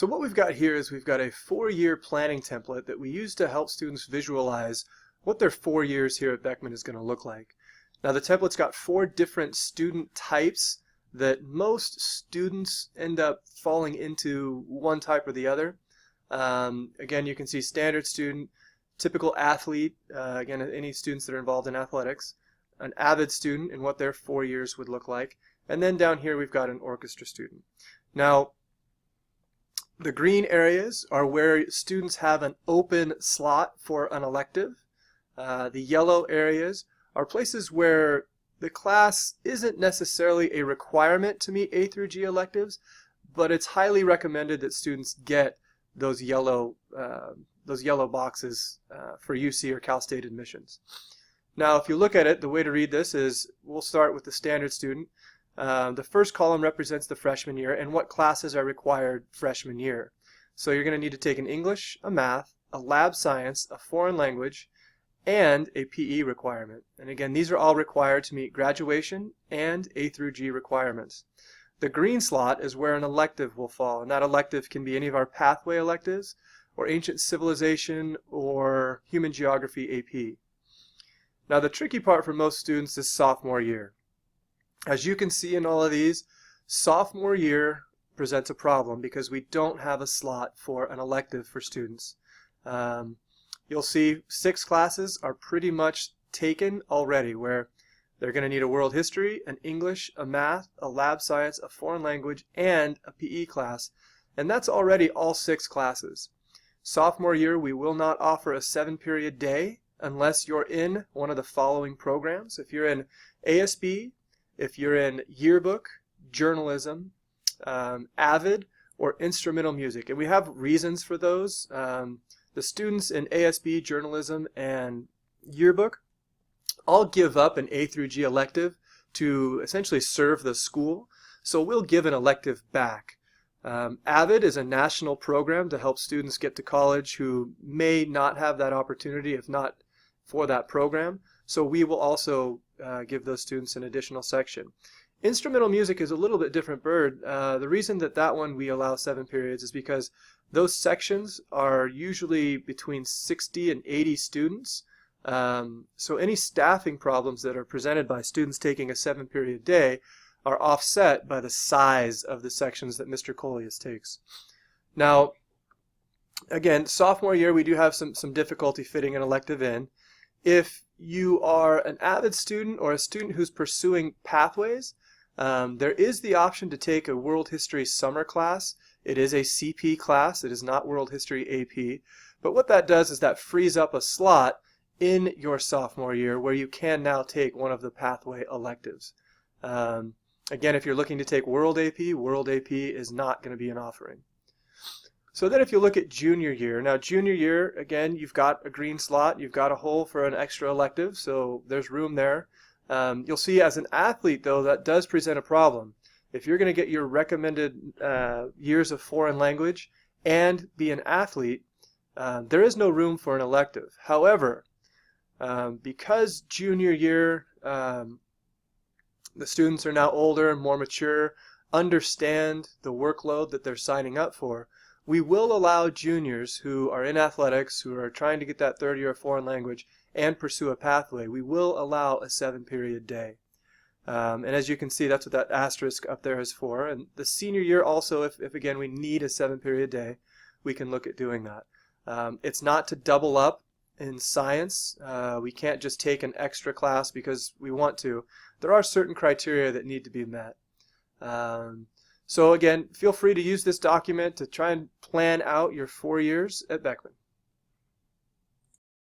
So what we've got here is we've got a 4-year planning template that we use to help students visualize what their 4 years here at Beckman is going to look like. Now the template's got 4 different student types that most students end up falling into one type or the other. Again, you can see standard student, typical athlete, again, any students that are involved in athletics, an avid student and what their 4 years would look like, and then down here we've got an orchestra student. Now, the green areas are where students have an open slot for an elective. The yellow areas are places where the class isn't necessarily a requirement to meet A through G electives, but it's highly recommended that students get those yellow boxes for UC or Cal State admissions. Now, if you look at it, the way to read this is we'll start with the standard student. The first column represents the freshman year and what classes are required freshman year. So you're going to need to take an English, a math, a lab science, a foreign language, and a PE requirement. And again, these are all required to meet graduation and A through G requirements. The green slot is where an elective will fall, and that elective can be any of our pathway electives or ancient civilization or human geography AP. Now the tricky part for most students is sophomore year. As you can see in all of these, sophomore year presents a problem because we don't have a slot for an elective for students. You'll see 6 classes are pretty much taken already, where they're going to need a world history, an English, a math, a lab science, a foreign language, and a PE class. And that's already all 6 classes. Sophomore year, we will not offer a 7-period day unless you're in one of the following programs. If you're in ASB, if you're in yearbook, journalism, AVID, or instrumental music. And we have reasons for those. The students in ASB, journalism, and yearbook all give up an A through G elective to essentially serve the school. So we'll give an elective back. AVID is a national program to help students get to college who may not have that opportunity if not for that program. So we will also give those students an additional section. Instrumental music is a little bit different bird. The reason that one we allow 7 periods is because those sections are usually between 60 and 80 students. So any staffing problems that are presented by students taking a 7-period day are offset by the size of the sections that Mr. Coleus takes. Now, again, sophomore year we do have some difficulty fitting an elective in. If you are an avid student or a student who's pursuing pathways, there is the option to take a World History summer class. It is a CP class. It is not World History AP. But what that does is that frees up a slot in your sophomore year where you can now take one of the pathway electives. Again, if you're looking to take World AP is not going to be an offering. So then if you look at junior year, now junior year, again, you've got a green slot, you've got a hole for an extra elective, so there's room there. You'll see as an athlete, though, that does present a problem. If you're going to get your recommended years of foreign language and be an athlete, there is no room for an elective. However, because junior year, the students are now older, more mature, understand the workload that they're signing up for, we will allow juniors who are in athletics, who are trying to get that 3rd year of foreign language and pursue a pathway, we will allow a 7-period day. And as you can see, that's what that asterisk up there is for. And the senior year also, if again we need a 7-period day, we can look at doing that. It's not to double up in science. We can't just take an extra class because we want to. There are certain criteria that need to be met. So again, feel free to use this document to try and plan out your 4 years at Beckman.